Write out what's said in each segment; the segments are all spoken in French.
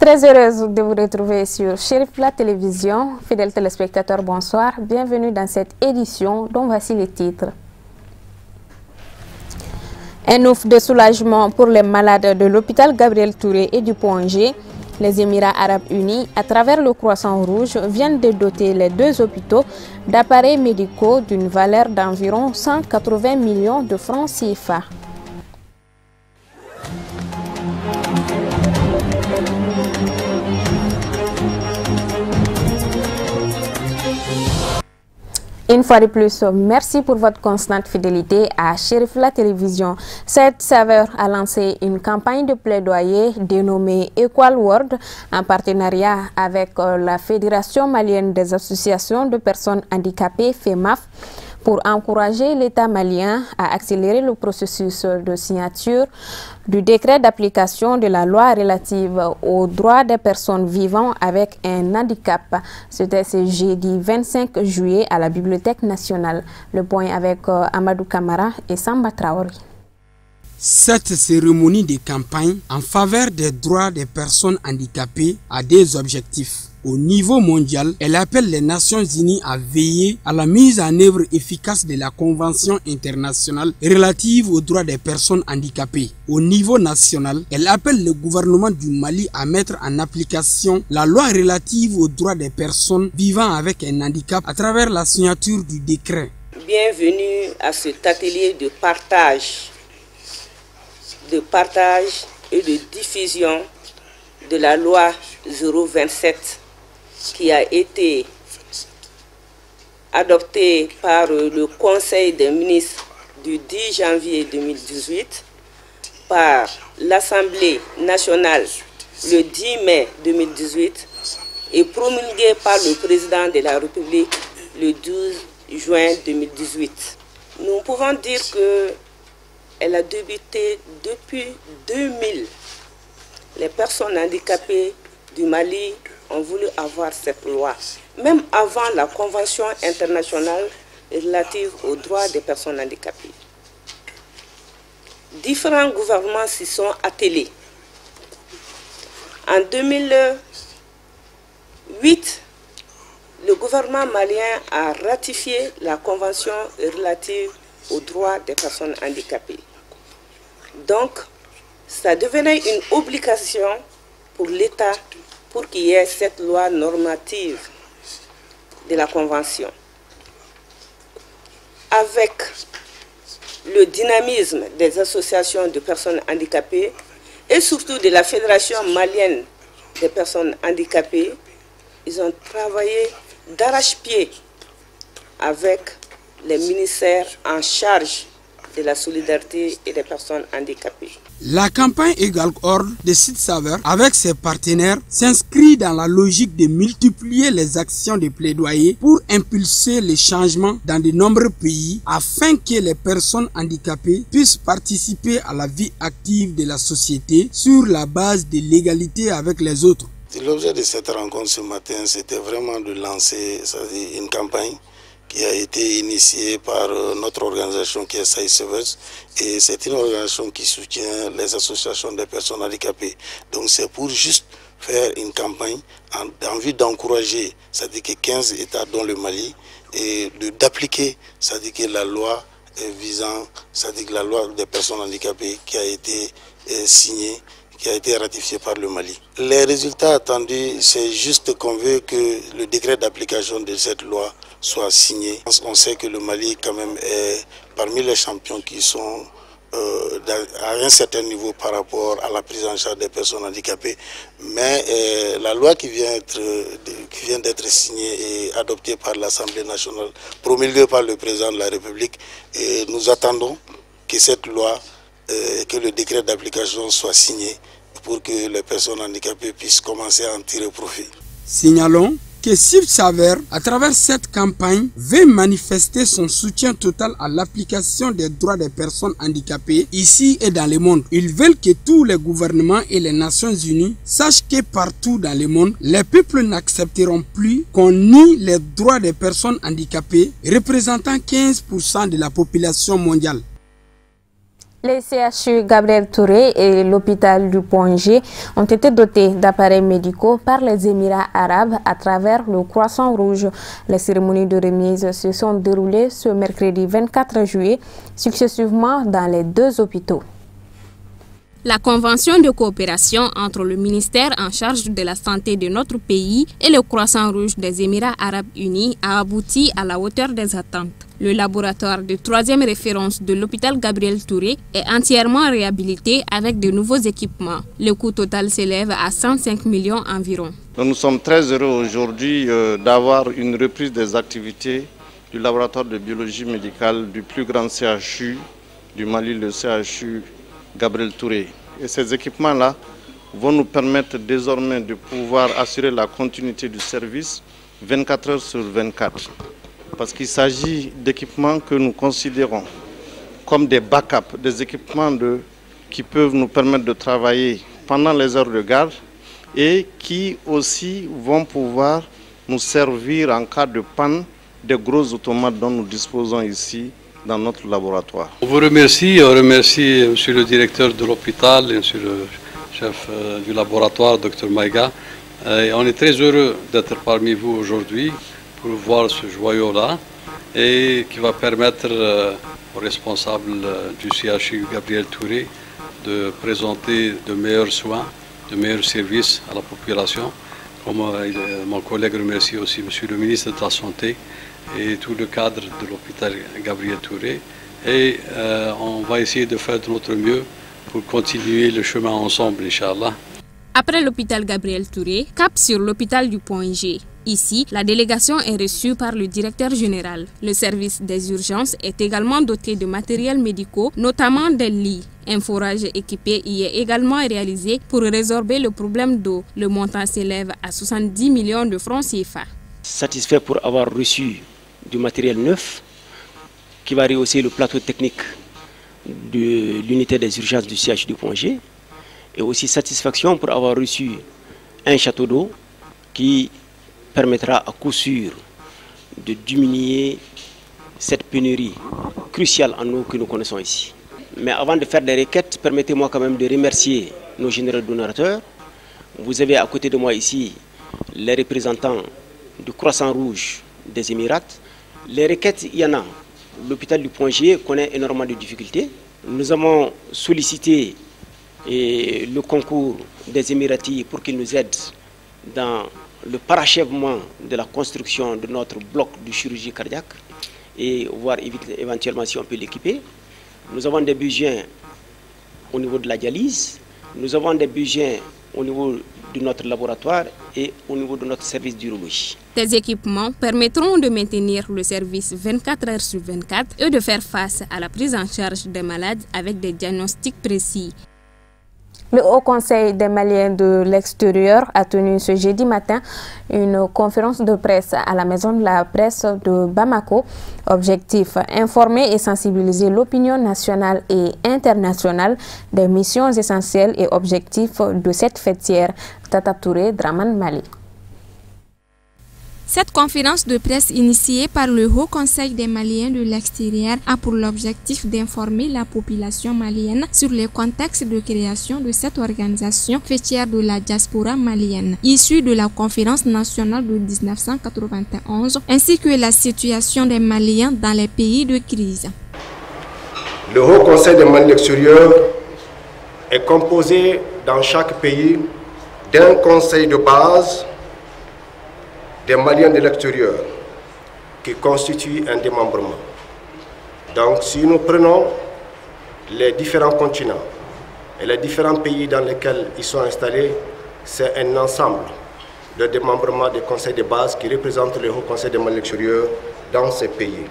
Très heureuse de vous retrouver sur Chérif La Télévision. Fidèles téléspectateurs, bonsoir. Bienvenue dans cette édition dont voici les titres. Un ouf de soulagement pour les malades de l'hôpital Gabriel Touré et du Pont-G. Les Émirats Arabes Unis, à travers le Croissant Rouge, viennent de doter les deux hôpitaux d'appareils médicaux d'une valeur d'environ 180 millions de francs CFA. Une fois de plus, merci pour votre constante fidélité à Chérif La Télévision. Cette saveur a lancé une campagne de plaidoyer dénommée Equal World en partenariat avec la Fédération malienne des associations de personnes handicapées, FEMAF, pour encourager l'État malien à accélérer le processus de signature du décret d'application de la loi relative aux droits des personnes vivant avec un handicap. C'était ce jeudi 25 juillet à la Bibliothèque nationale. Le point avec Amadou Kamara et Samba Traoré. Cette cérémonie de campagne en faveur des droits des personnes handicapées a des objectifs. Au niveau mondial, elle appelle les Nations Unies à veiller à la mise en œuvre efficace de la Convention internationale relative aux droits des personnes handicapées. Au niveau national, elle appelle le gouvernement du Mali à mettre en application la loi relative aux droits des personnes vivant avec un handicap à travers la signature du décret. Bienvenue à cet atelier de partage et de diffusion de la loi 027 qui a été adoptée par le Conseil des ministres du 10 janvier 2018, par l'Assemblée nationale le 10 mai 2018 et promulguée par le président de la République le 12 juin 2018. Nous pouvons dire qu'elle a débuté depuis 2000. Les personnes handicapées du Mali ont voulu avoir cette loi, même avant la Convention internationale relative aux droits des personnes handicapées. Différents gouvernements s'y sont attelés. En 2008, le gouvernement malien a ratifié la Convention relative aux droits des personnes handicapées. Donc, ça devenait une obligation pour l'État pour qu'il y ait cette loi normative de la Convention. Avec le dynamisme des associations de personnes handicapées et surtout de la Fédération malienne des personnes handicapées, ils ont travaillé d'arrache-pied avec les ministères en charge de la solidarité et des personnes handicapées. La campagne Equal World de Site Saveur avec ses partenaires s'inscrit dans la logique de multiplier les actions de plaidoyer pour impulser les changements dans de nombreux pays afin que les personnes handicapées puissent participer à la vie active de la société sur la base de l'égalité avec les autres. L'objet de cette rencontre ce matin, c'était vraiment de lancer une campagne qui a été initiée par notre organisation qui est Site Savers, et c'est une organisation qui soutient les associations des personnes handicapées. Donc c'est pour juste faire une campagne en vue d'encourager, c'est-à-dire que 15 États dont le Mali, et d'appliquer, c'est-à-dire que la loi visant, c'est-à-dire que la loi des personnes handicapées qui a été signée, qui a été ratifié par le Mali. Les résultats attendus, c'est juste qu'on veut que le décret d'application de cette loi soit signé. On sait que le Mali quand même est parmi les champions qui sont à un certain niveau par rapport à la prise en charge des personnes handicapées. Mais la loi qui vient d'être signée et adoptée par l'Assemblée nationale, promulguée par le président de la République, et nous attendons que cette loi, que le décret d'application soit signé pour que les personnes handicapées puissent commencer à en tirer profit. Signalons que Site Saveur, à travers cette campagne, veut manifester son soutien total à l'application des droits des personnes handicapées ici et dans le monde. Ils veulent que tous les gouvernements et les Nations Unies sachent que partout dans le monde, les peuples n'accepteront plus qu'on nie les droits des personnes handicapées, représentant 15% de la population mondiale. Les CHU Gabriel Touré et l'hôpital du Point G ont été dotés d'appareils médicaux par les Émirats arabes à travers le Croissant Rouge. Les cérémonies de remise se sont déroulées ce mercredi 24 juillet, successivement dans les deux hôpitaux. La convention de coopération entre le ministère en charge de la santé de notre pays et le Croissant Rouge des Émirats arabes unis a abouti à la hauteur des attentes. Le laboratoire de 3e référence de l'hôpital Gabriel Touré est entièrement réhabilité avec de nouveaux équipements. Le coût total s'élève à 105 millions environ. Nous sommes très heureux aujourd'hui d'avoir une reprise des activités du laboratoire de biologie médicale du plus grand CHU du Mali, le CHU Gabriel Touré. Et ces équipements-là vont nous permettre désormais de pouvoir assurer la continuité du service 24 heures sur 24. Parce qu'il s'agit d'équipements que nous considérons comme des backups, des équipements qui peuvent nous permettre de travailler pendant les heures de garde et qui aussi vont pouvoir nous servir en cas de panne des gros automates dont nous disposons ici dans notre laboratoire. On vous remercie, on remercie monsieur le directeur de l'hôpital et monsieur le chef du laboratoire, Dr Maïga. On est très heureux d'être parmi vous aujourd'hui pour voir ce joyau-là et qui va permettre aux responsables du CHU Gabriel Touré de présenter de meilleurs soins, de meilleurs services à la population. Comme mon collègue remercie aussi monsieur le ministre de la Santé et tout le cadre de l'hôpital Gabriel Touré. Et on va essayer de faire de notre mieux pour continuer le chemin ensemble, Inch'Allah. Après l'hôpital Gabriel Touré, cap sur l'hôpital du Point G. Ici, la délégation est reçue par le directeur général. Le service des urgences est également doté de matériels médicaux, notamment des lits. Un forage équipé y est également réalisé pour résorber le problème d'eau. Le montant s'élève à 70 millions de francs CFA. Satisfait pour avoir reçu du matériel neuf qui va rehausser le plateau technique de l'unité des urgences du CHU du Point G. Et aussi satisfaction pour avoir reçu un château d'eau qui permettra à coup sûr de diminuer cette pénurie cruciale en eau que nous connaissons ici. Mais avant de faire des requêtes, permettez-moi quand même de remercier nos généraux donateurs. Vous avez à côté de moi ici les représentants du Croissant Rouge des Émirats. Les requêtes, il y en a. L'hôpital du Point G connaît énormément de difficultés. Nous avons sollicité le concours des Émiratis pour qu'ils nous aident dans le parachèvement de la construction de notre bloc de chirurgie cardiaque et voir éventuellement si on peut l'équiper. Nous avons des besoins au niveau de la dialyse, nous avons des besoins au niveau de notre laboratoire et au niveau de notre service d'urologie. Ces équipements permettront de maintenir le service 24 heures sur 24 et de faire face à la prise en charge des malades avec des diagnostics précis. Le Haut Conseil des Maliens de l'extérieur a tenu ce jeudi matin une conférence de presse à la Maison de la Presse de Bamako. Objectif, informer et sensibiliser l'opinion nationale et internationale des missions essentielles et objectifs de cette fêtière. Tata Touré, Draman Mali. Cette conférence de presse initiée par le Haut Conseil des Maliens de l'extérieur a pour l'objectif d'informer la population malienne sur le contexte de création de cette organisation fêtière de la diaspora malienne, issue de la conférence nationale de 1991, ainsi que la situation des Maliens dans les pays de crise. Le Haut Conseil des Maliens de l'extérieur est composé dans chaque pays d'un conseil de base des Maliens de l'extérieur qui constitue un démembrement. Donc si nous prenons les différents continents et les différents pays dans lesquels ils sont installés, c'est un ensemble de démembrement des conseils de base qui représentent le Haut Conseil des Maliens de l'extérieur dans ces pays.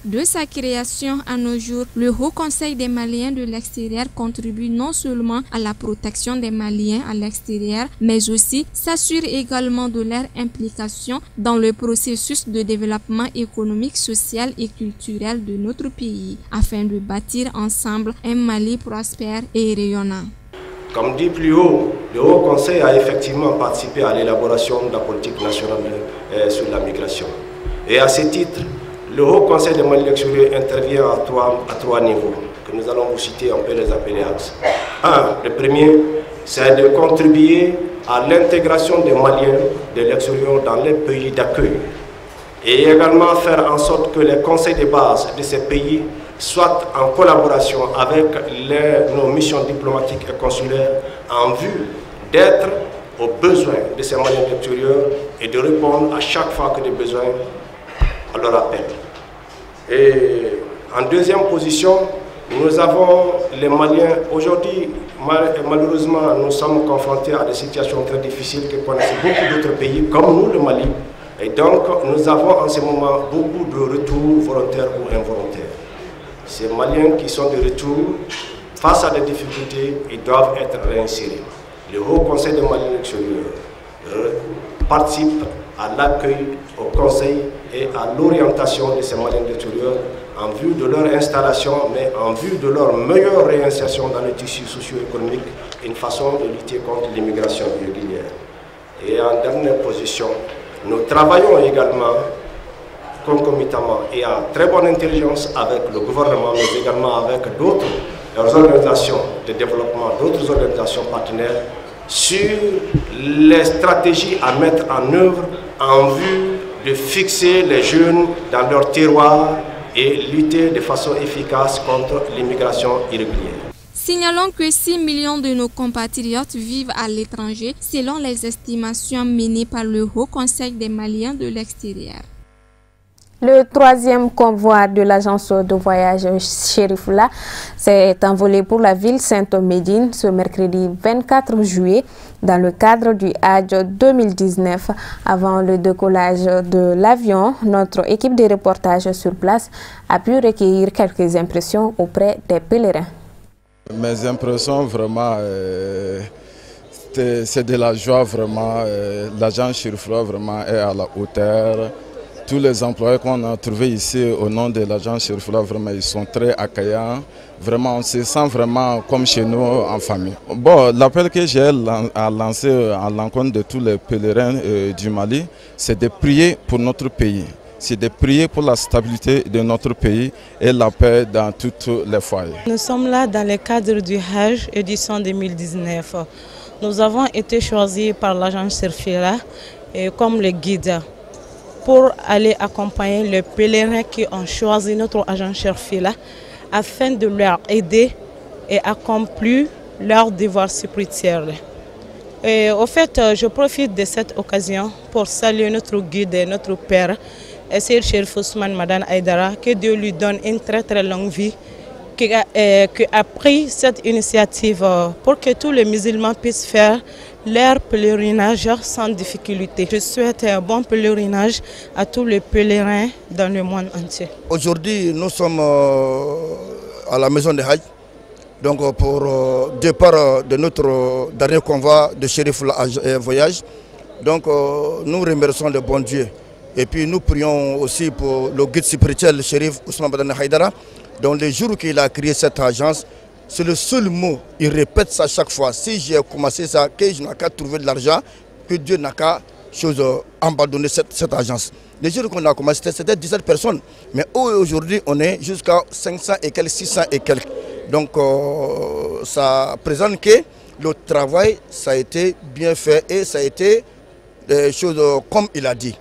De sa création à nos jours, le Haut Conseil des Maliens de l'extérieur contribue non seulement à la protection des Maliens à l'extérieur, mais aussi s'assure également de leur implication dans le processus de développement économique, social et culturel de notre pays, afin de bâtir ensemble un Mali prospère et rayonnant. Comme dit plus haut, le Haut Conseil a effectivement participé à l'élaboration de la politique nationale sur la migration. Et à ce titre, le Haut Conseil des Maliens de l'extérieur intervient à trois niveaux. Et nous allons vous citer, on peut les appeler axes. Le premier, c'est de contribuer à l'intégration des Maliens de l'extérieur dans les pays d'accueil. Et également faire en sorte que les conseils de base de ces pays soient en collaboration avec nos missions diplomatiques et consulaires en vue d'être aux besoins de ces Maliens de l'extérieur et de répondre à chaque fois que des besoins à leur appel. Et en deuxième position, nous avons les Maliens. Aujourd'hui, malheureusement, nous sommes confrontés à des situations très difficiles que connaissent beaucoup d'autres pays, comme nous, le Mali. Et donc, nous avons en ce moment beaucoup de retours volontaires ou involontaires. Ces Maliens qui sont de retour, face à des difficultés, ils doivent être réinsérés. Le Haut Conseil des Maliens de l'extérieur participe à l'accueil, au conseil et à l'orientation de ces Maliens de l'extérieur en vue de leur installation, mais en vue de leur meilleure réinsertion dans le tissu socio-économique, une façon de lutter contre l'immigration irrégulière. Et en dernière position, nous travaillons également concomitamment et en très bonne intelligence avec le gouvernement, mais également avec d'autres organisations de développement, d'autres organisations partenaires, sur les stratégies à mettre en œuvre en vue de fixer les jeunes dans leur terroir et lutter de façon efficace contre l'immigration irrégulière. Signalons que 6 millions de nos compatriotes vivent à l'étranger, selon les estimations menées par le Haut Conseil des Maliens de l'extérieur. Le troisième convoi de l'agence de voyage Cherifula s'est envolé pour la ville Sainte-Médine ce mercredi 24 juillet dans le cadre du Hajj 2019. Avant le décollage de l'avion, notre équipe de reportage sur place a pu recueillir quelques impressions auprès des pèlerins. Mes impressions, vraiment, c'est de la joie, vraiment. L'agence Cherifula, vraiment, est à la hauteur. Tous les employés qu'on a trouvés ici au nom de l'agence Cherifula, vraiment, ils sont très accueillants. Vraiment, on se sent vraiment comme chez nous en famille. Bon, l'appel que j'ai à lancer à l'encontre de tous les pèlerins du Mali, c'est de prier pour notre pays. C'est de prier pour la stabilité de notre pays et la paix dans tous les foyers. Nous sommes là dans le cadre du Hajj édition 2019. Nous avons été choisis par l'agence Cherifula comme le guide pour aller accompagner les pèlerins qui ont choisi notre agence Cherifula afin de leur aider et accomplir leurs devoirs spirituels. Et au fait, je profite de cette occasion pour saluer notre guide et notre père, Sir Cherif Ousmane Madane Aïdara, que Dieu lui donne une très longue vie, qui a pris cette initiative pour que tous les musulmans puissent faire leur pèlerinage sans difficulté. Je souhaite un bon pèlerinage à tous les pèlerins dans le monde entier. Aujourd'hui, nous sommes à la maison de Hajj, donc pour départ de notre dernier convoi de Cherifula Voyage. Donc nous remercions le bon Dieu. Et puis nous prions aussi pour le guide spirituel Cherif Ousmane Madane Aïdara. Donc le jour qu'il a créé cette agence, c'est le seul mot, il répète ça chaque fois. Si j'ai commencé ça, que je n'ai qu'à trouver de l'argent, que Dieu n'a qu'à abandonner cette agence. Le jour qu'on a commencé, c'était 17 personnes. Mais aujourd'hui, on est jusqu'à 500 et quelques, 600 et quelques. Donc ça présente que le travail, ça a été bien fait et ça a été des choses comme il a dit.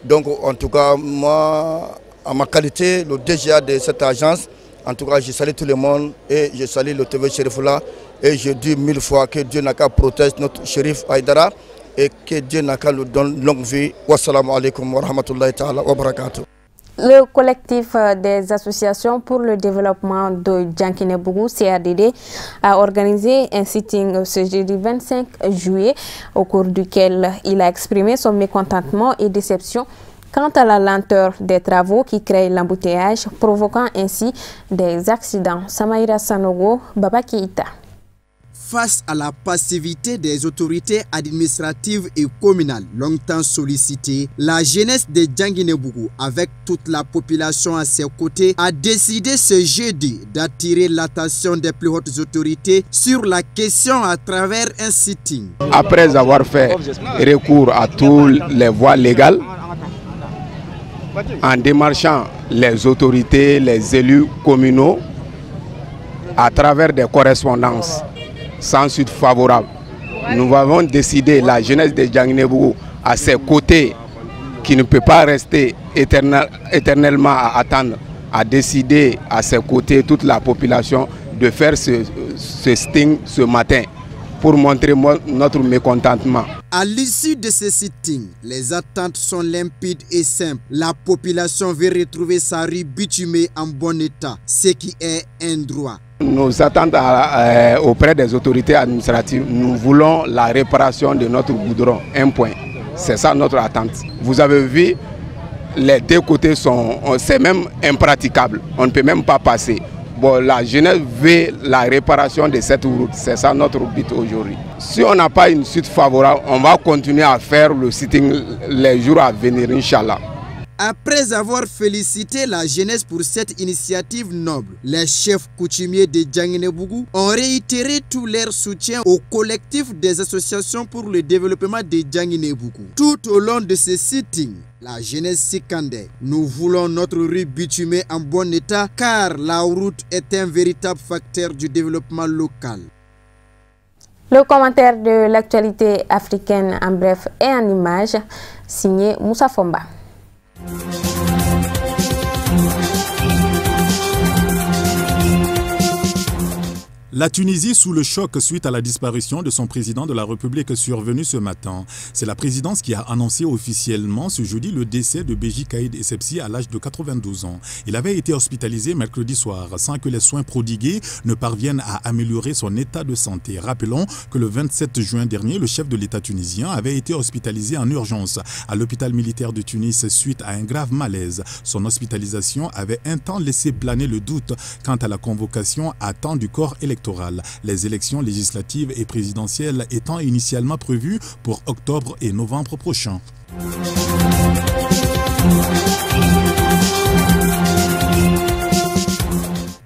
Donc en tout cas, moi, à ma qualité, le DGA de cette agence, en tout cas, je salue tout le monde et je salue le TV Cherifula et je dis 1000 fois que Dieu n'a qu'à protéger notre Cherif Aïdara et que Dieu n'a qu'à lui donner longue vie. Wassalamu alaikum wa rahmatullahi ta'ala wa barakatuh. Le collectif des associations pour le développement de Djankinebougou, CADD, a organisé un sitting ce jeudi 25 juillet au cours duquel il a exprimé son mécontentement et déception quant à la lenteur des travaux qui créent l'embouteillage, provoquant ainsi des accidents. Samaïra Sanogo, Baba Keïta. Face à la passivité des autorités administratives et communales longtemps sollicitées, la jeunesse de Djankinebougou, avec toute la population à ses côtés, a décidé ce jeudi d'attirer l'attention des plus hautes autorités sur la question à travers un sitting. Après avoir fait recours à toutes les voies légales, en démarchant les autorités, les élus communaux, à travers des correspondances sans suite favorable, nous avons décidé, la jeunesse de Djanguinébougou, à ses côtés, qui ne peut pas rester éternellement à attendre, a décidé à ses côtés, toute la population, de faire ce sitting ce matin pour montrer notre mécontentement. À l'issue de ce sitting, les attentes sont limpides et simples. La population veut retrouver sa rue bitumée en bon état, ce qui est un droit. Nos attentes auprès des autorités administratives, nous voulons la réparation de notre goudron, un point. C'est ça notre attente. Vous avez vu, les deux côtés c'est même impraticable, on ne peut même pas passer. Bon, la jeunesse veut la réparation de cette route, c'est ça notre but aujourd'hui. Si on n'a pas une suite favorable, on va continuer à faire le sitting les jours à venir, Inch'Allah. Après avoir félicité la jeunesse pour cette initiative noble, les chefs coutumiers de Djanguinébougou ont réitéré tout leur soutien au collectif des associations pour le développement de Djanguinébougou. Tout au long de ce sitting, la jeunesse sikandait, nous voulons notre rue bitumée en bon état car la route est un véritable facteur du développement local. Le commentaire de l'actualité africaine en bref et en images, signé Moussa Fomba. La Tunisie sous le choc suite à la disparition de son président de la République survenue ce matin. C'est la présidence qui a annoncé officiellement ce jeudi le décès de Béji Caïd Essebsi à l'âge de 92 ans. Il avait été hospitalisé mercredi soir sans que les soins prodigués ne parviennent à améliorer son état de santé. Rappelons que le 27 juin dernier, le chef de l'État tunisien avait été hospitalisé en urgence à l'hôpital militaire de Tunis suite à un grave malaise. Son hospitalisation avait un temps laissé planer le doute quant à la convocation à temps du corps électoral. Les élections législatives et présidentielles étant initialement prévues pour octobre et novembre prochains.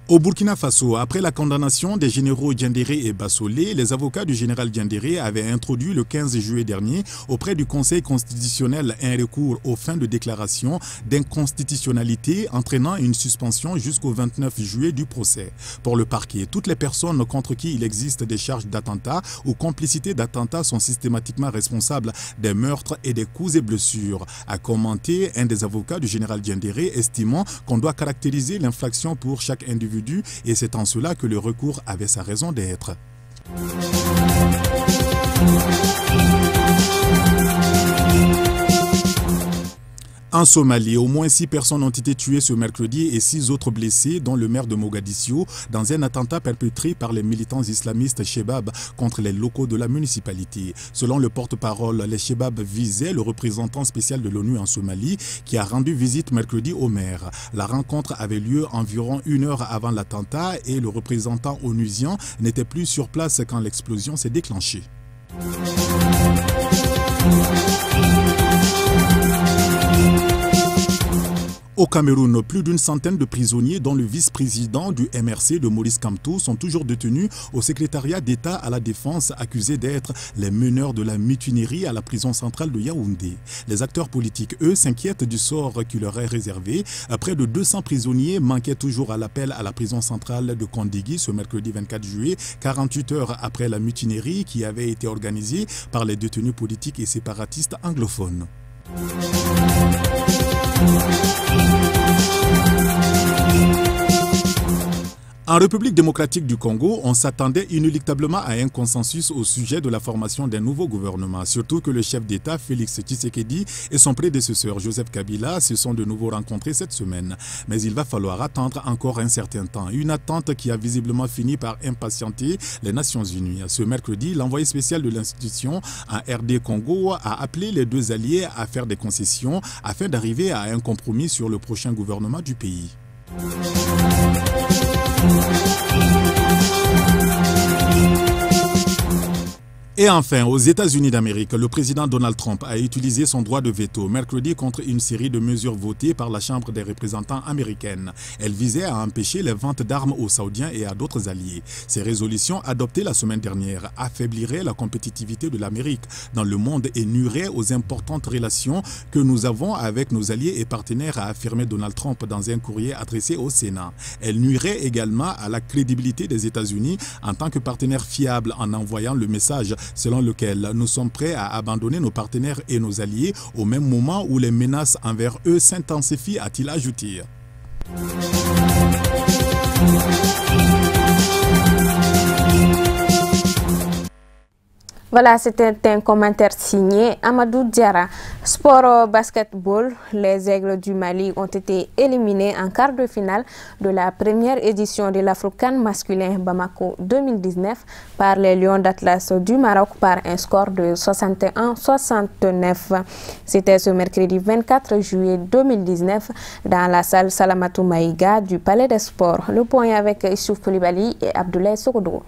Au Burkina Faso, après la condamnation des généraux Diendéré et Bassolé, les avocats du général Diendéré avaient introduit le 15 juillet dernier auprès du Conseil constitutionnel un recours aux fins de déclaration d'inconstitutionnalité entraînant une suspension jusqu'au 29 juillet du procès. Pour le parquet, toutes les personnes contre qui il existe des charges d'attentat ou complicité d'attentat sont systématiquement responsables des meurtres et des coups et blessures, a commenté un des avocats du général Diendéré, estimant qu'on doit caractériser l'infraction pour chaque individu et c'est en cela que le recours avait sa raison d'être. En Somalie, au moins 6 personnes ont été tuées ce mercredi et 6 autres blessées, dont le maire de Mogadiscio, dans un attentat perpétré par les militants islamistes Chebab contre les locaux de la municipalité. Selon le porte-parole, les Chebab visaient le représentant spécial de l'ONU en Somalie qui a rendu visite mercredi au maire. La rencontre avait lieu environ 1 heure avant l'attentat et le représentant onusien n'était plus sur place quand l'explosion s'est déclenchée. Au Cameroun, plus d'une centaine de prisonniers, dont le vice-président du MRC de Maurice Kamto, sont toujours détenus au secrétariat d'État à la Défense, accusés d'être les meneurs de la mutinerie à la prison centrale de Yaoundé. Les acteurs politiques, eux, s'inquiètent du sort qui leur est réservé. Près de 200 prisonniers manquaient toujours à l'appel à la prison centrale de Kondigi ce mercredi 24 juillet, 48 heures après la mutinerie qui avait été organisée par les détenus politiques et séparatistes anglophones. En République démocratique du Congo, on s'attendait inéluctablement à un consensus au sujet de la formation d'un nouveau gouvernement, surtout que le chef d'État Félix Tshisekedi et son prédécesseur Joseph Kabila se sont de nouveau rencontrés cette semaine. Mais il va falloir attendre encore un certain temps, une attente qui a visiblement fini par impatienter les Nations Unies. Ce mercredi, l'envoyé spécial de l'institution en RD Congo a appelé les deux alliés à faire des concessions afin d'arriver à un compromis sur le prochain gouvernement du pays. Et enfin, aux États-Unis d'Amérique, le président Donald Trump a utilisé son droit de veto mercredi contre une série de mesures votées par la Chambre des représentants américaine. Elles visaient à empêcher les ventes d'armes aux Saoudiens et à d'autres alliés. Ces résolutions adoptées la semaine dernière affaibliraient la compétitivité de l'Amérique dans le monde et nuiraient aux importantes relations que nous avons avec nos alliés et partenaires, a affirmé Donald Trump dans un courrier adressé au Sénat. Elles nuiraient également à la crédibilité des États-Unis en tant que partenaire fiable en envoyant le message selon lequel nous sommes prêts à abandonner nos partenaires et nos alliés au même moment où les menaces envers eux s'intensifient, a-t-il ajouté. Voilà, c'était un commentaire signé Amadou Diarra. Sport basketball, les Aigles du Mali ont été éliminés en quart de finale de la première édition de l'Afro-CAN masculin Bamako 2019 par les Lions d'Atlas du Maroc par un score de 61-69. C'était ce mercredi 24 juillet 2019 dans la salle Salamatou Maïga du Palais des Sports. Le point avec Issouf Koulibaly et Abdoulaye Sokodo.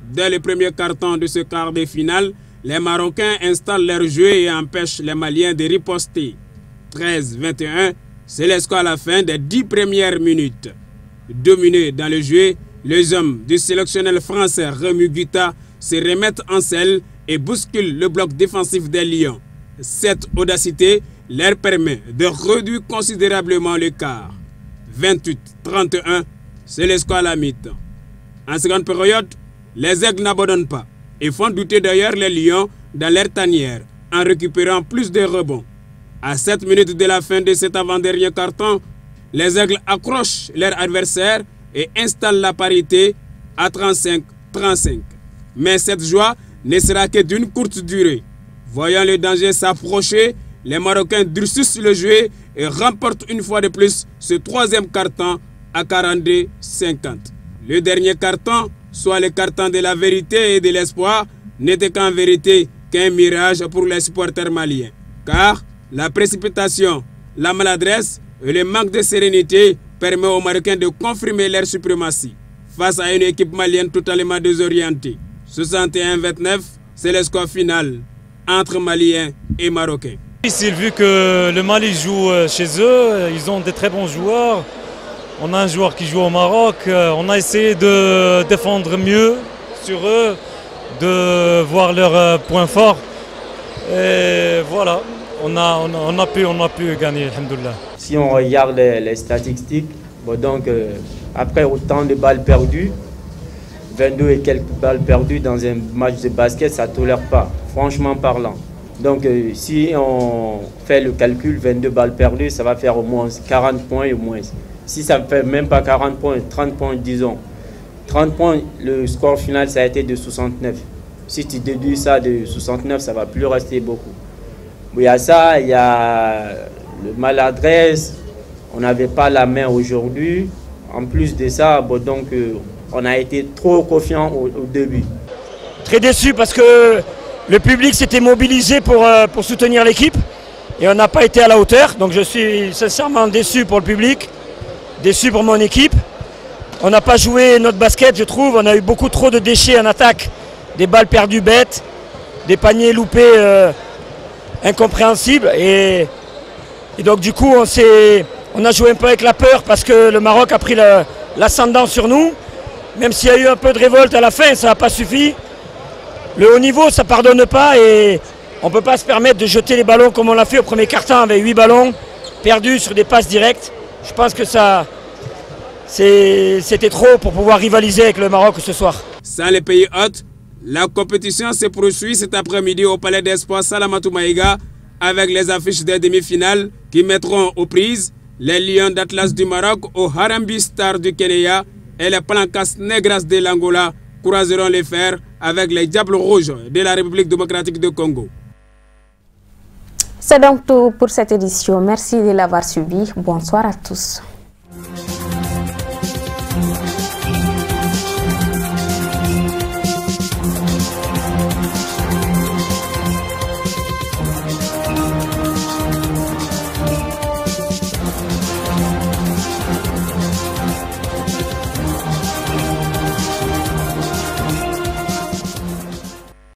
Dès le premier carton de ce quart de finale, les Marocains installent leur jeu et empêchent les Maliens de riposter. 13-21, c'est le score à la fin des 10 premières minutes. Dominés dans le jeu, les hommes du sélectionneur français Rémi Guita se remettent en selle et bousculent le bloc défensif des Lions. Cette audacité leur permet de réduire considérablement l'écart. 28-31, c'est le score à la mi-temps. En seconde période, les Aigles n'abandonnent pas et font douter d'ailleurs les Lions dans leur tanière en récupérant plus de rebonds. À 7 minutes de la fin de cet avant-dernier carton, les Aigles accrochent leur adversaire et installent la parité à 35-35. Mais cette joie ne sera que d'une courte durée. Voyant le danger s'approcher, les Marocains durcissent le jeu et remportent une fois de plus ce troisième carton à 42-50. Le dernier carton, soit le carton de la vérité et de l'espoir, n'était qu'en vérité qu'un mirage pour les supporters maliens. Car la précipitation, la maladresse et le manque de sérénité permettent aux Marocains de confirmer leur suprématie face à une équipe malienne totalement désorientée. 61-29, c'est le score final entre Maliens et Marocains. Difficile vu que le Mali joue chez eux, ils ont de très bons joueurs. On a un joueur qui joue au Maroc, on a essayé de défendre mieux sur eux, de voir leurs points forts. Et voilà, on a pu gagner, alhamdoulilah. Si on regarde les statistiques, bon donc, après autant de balles perdues, 22 et quelques balles perdues dans un match de basket, ça ne tolère pas, franchement parlant. Donc si on fait le calcul, 22 balles perdues, ça va faire au moins 40 points au moins. Si ça ne fait même pas 40 points, 30 points disons. 30 points, le score final ça a été de 69. Si tu déduis ça de 69, ça ne va plus rester beaucoup. Il y a ça, il y a le maladresse, on n'avait pas la main aujourd'hui. En plus de ça, bon, donc, on a été trop confiant au début. Très déçu parce que le public s'était mobilisé pour soutenir l'équipe et on n'a pas été à la hauteur. Donc je suis sincèrement déçu pour le public. Déçu pour mon équipe. On n'a pas joué notre basket, je trouve. On a eu beaucoup trop de déchets en attaque. Des balles perdues bêtes, des paniers loupés incompréhensibles. Et donc du coup, on a joué un peu avec la peur parce que le Maroc a pris l'ascendant sur nous. Même s'il y a eu un peu de révolte à la fin, ça n'a pas suffi. Le haut niveau, ça ne pardonne pas et on ne peut pas se permettre de jeter les ballons comme on l'a fait au premier quart-temps avec 8 ballons perdus sur des passes directes. Je pense que c'était trop pour pouvoir rivaliser avec le Maroc ce soir. Sans les pays hôtes, la compétition se poursuit cet après-midi au Palais des Sports Salamatou Maïga avec les affiches des demi-finales qui mettront aux prises les Lions d'Atlas du Maroc au Harambee Stars du Kenya et les Palancas Negras de l'Angola croiseront les fers avec les Diables Rouges de la République démocratique du Congo. C'est donc tout pour cette édition. Merci de l'avoir suivi. Bonsoir à tous.